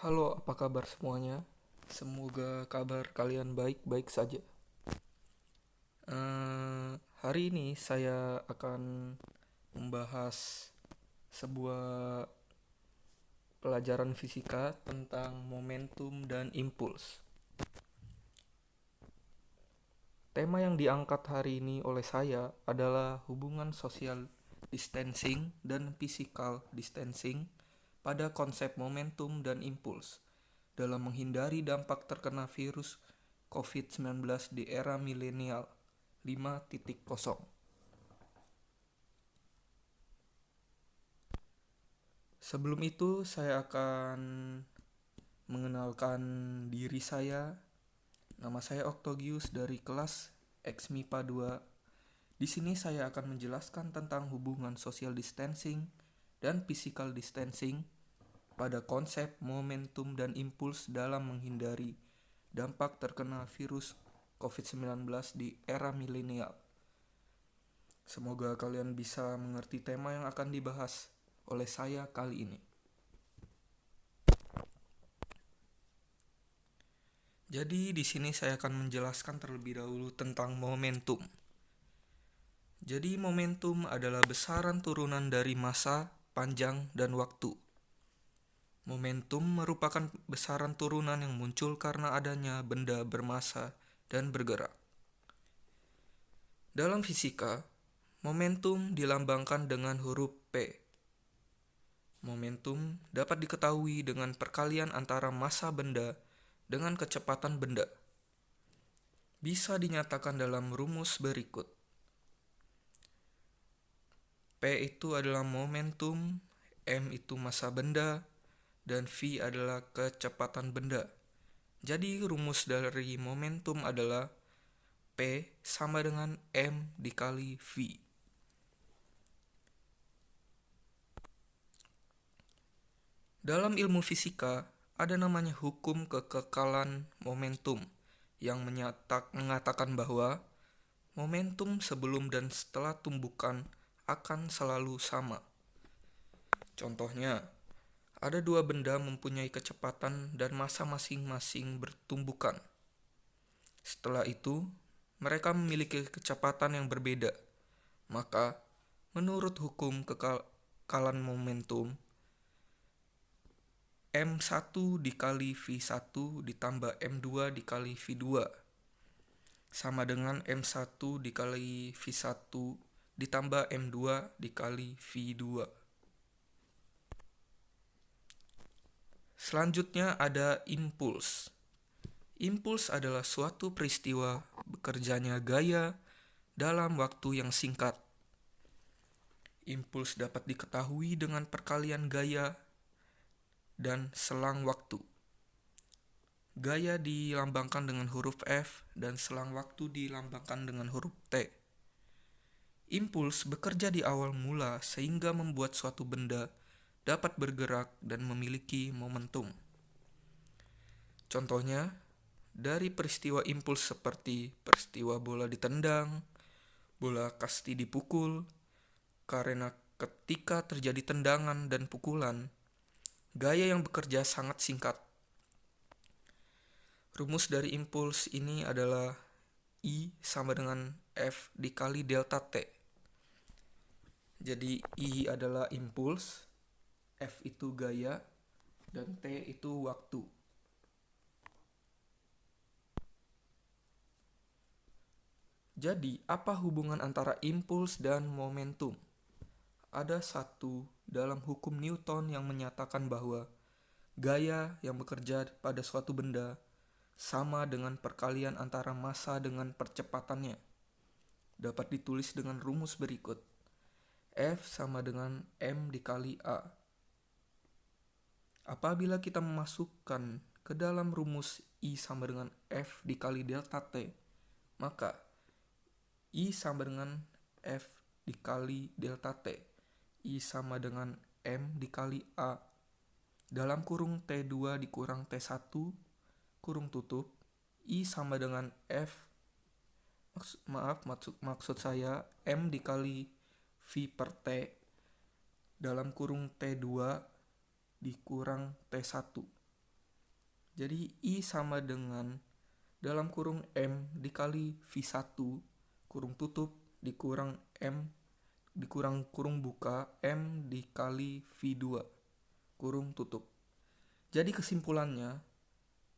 Halo, apa kabar semuanya? Semoga kabar kalian baik-baik saja. Hari ini saya akan membahas sebuah pelajaran fisika tentang momentum dan impuls. Tema yang diangkat hari ini oleh saya adalah hubungan social distancing dan physical distancing pada konsep momentum dan impuls dalam menghindari dampak terkena virus COVID-19 di era milenial 5.0. Sebelum itu, saya akan mengenalkan diri saya. Nama saya Octogius dari kelas X-MIPA 2. Di sini saya akan menjelaskan tentang hubungan social distancing dan physical distancing pada konsep momentum dan impuls dalam menghindari dampak terkena virus COVID-19 di era milenial. Semoga kalian bisa mengerti tema yang akan dibahas oleh saya kali ini. Jadi di sini saya akan menjelaskan terlebih dahulu tentang momentum. Jadi momentum adalah besaran turunan dari massa, panjang, dan waktu. Momentum merupakan besaran turunan yang muncul karena adanya benda bermassa dan bergerak. Dalam fisika, momentum dilambangkan dengan huruf P. Momentum dapat diketahui dengan perkalian antara massa benda dengan kecepatan benda. Bisa dinyatakan dalam rumus berikut. P itu adalah momentum, M itu massa benda, dan V adalah kecepatan benda. Jadi rumus dari momentum adalah P sama dengan M dikali V. Dalam ilmu fisika, ada namanya hukum kekekalan momentum yang mengatakan bahwa momentum sebelum dan setelah tumbukan akan selalu sama. Contohnya, ada dua benda mempunyai kecepatan dan massa masing-masing bertumbukan. Setelah itu, mereka memiliki kecepatan yang berbeda. Maka, menurut hukum kekekalan momentum, M1 dikali V1 ditambah M2 dikali V2 sama dengan M1 dikali V1 ditambah M2 dikali V2. Selanjutnya ada impuls. Impuls adalah suatu peristiwa bekerjanya gaya dalam waktu yang singkat. Impuls dapat diketahui dengan perkalian gaya dan selang waktu. Gaya dilambangkan dengan huruf F dan selang waktu dilambangkan dengan huruf T. Impuls bekerja di awal mula sehingga membuat suatu benda dapat bergerak dan memiliki momentum. Contohnya, dari peristiwa impuls seperti peristiwa bola ditendang, bola kasti dipukul, karena ketika terjadi tendangan dan pukulan, gaya yang bekerja sangat singkat. Rumus dari impuls ini adalah I sama dengan F dikali delta T. Jadi I adalah impuls, F itu gaya, dan T itu waktu. Jadi, apa hubungan antara impuls dan momentum? Ada satu dalam hukum Newton yang menyatakan bahwa gaya yang bekerja pada suatu benda sama dengan perkalian antara massa dengan percepatannya. Dapat ditulis dengan rumus berikut. F sama dengan M dikali A. Apabila kita memasukkan ke dalam rumus I sama dengan F dikali delta T, maka I sama dengan F dikali delta T. I sama dengan M dikali A dalam kurung T2 dikurang T1 kurung tutup. I sama dengan F maksud saya M dikali V per T dalam kurung T2 dikurang T1 Jadi I sama dengan dalam kurung M dikali V1 kurung tutup dikurang M dikurang kurung buka M dikali V2 kurung tutup. Jadi kesimpulannya,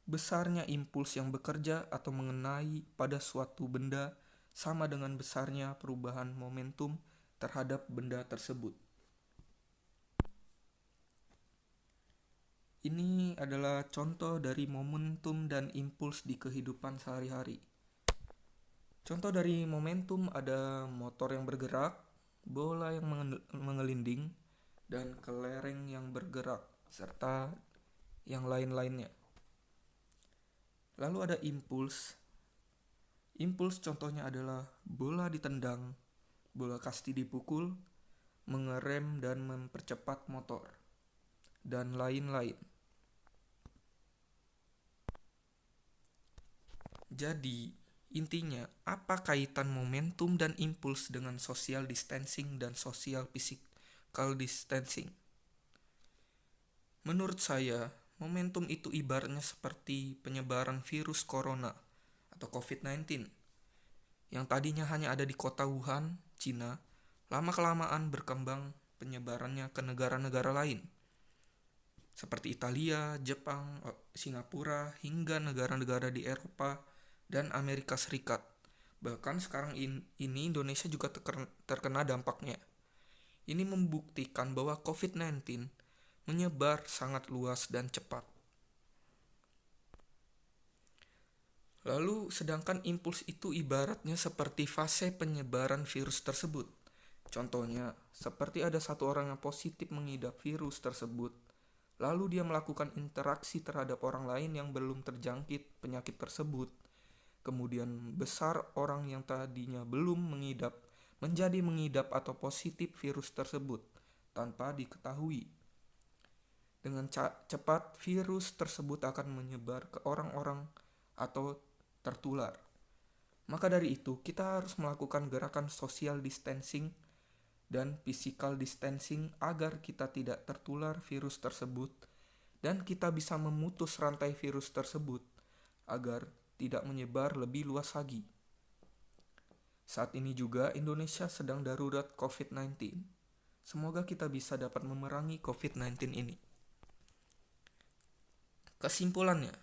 besarnya impuls yang bekerja atau mengenai pada suatu benda sama dengan besarnya perubahan momentum terhadap benda tersebut. Ini adalah contoh dari momentum dan impuls di kehidupan sehari-hari. Contoh dari momentum ada motor yang bergerak, bola yang mengelinding, dan kelereng yang bergerak, serta yang lain-lainnya. Lalu ada impuls. Impuls contohnya adalah bola ditendang, bola kasti dipukul, mengerem dan mempercepat motor, dan lain-lain. Jadi, intinya, apa kaitan momentum dan impuls dengan social distancing dan social physical distancing? Menurut saya, momentum itu ibaratnya seperti penyebaran virus corona atau COVID-19 yang tadinya hanya ada di kota Wuhan, Cina, lama-kelamaan berkembang penyebarannya ke negara-negara lain seperti Italia, Jepang, Singapura, hingga negara-negara di Eropa dan Amerika Serikat. Bahkan sekarang ini Indonesia juga terkena dampaknya. Ini membuktikan bahwa COVID-19 menyebar sangat luas dan cepat. Lalu sedangkan impuls itu ibaratnya seperti fase penyebaran virus tersebut. Contohnya, seperti ada satu orang yang positif mengidap virus tersebut, lalu dia melakukan interaksi terhadap orang lain yang belum terjangkit penyakit tersebut. Kemudian besar orang yang tadinya belum mengidap menjadi mengidap atau positif virus tersebut tanpa diketahui. Dengan cepat virus tersebut akan menyebar ke orang-orang atau tertular. Maka dari itu, kita harus melakukan gerakan social distancing dan physical distancing agar kita tidak tertular virus tersebut dan kita bisa memutus rantai virus tersebut agar tidak menyebar lebih luas lagi. Saat ini juga Indonesia sedang darurat COVID-19. Semoga kita bisa dapat memerangi COVID-19 ini. Kesimpulannya,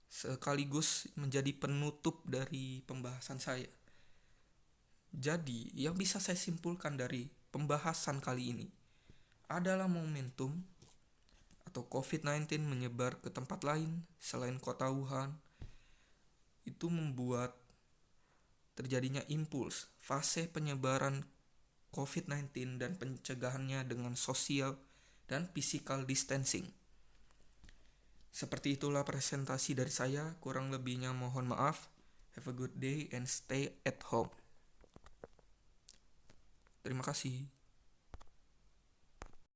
sekaligus menjadi penutup dari pembahasan saya. Jadi, yang bisa saya simpulkan dari pembahasan kali ini adalah momentum atau COVID-19 menyebar ke tempat lain selain kota Wuhan. Itu membuat terjadinya impuls, fase penyebaran COVID-19 dan pencegahannya dengan social dan physical distancing. Seperti itulah presentasi dari saya, kurang lebihnya mohon maaf. Have a good day and stay at home. Terima kasih.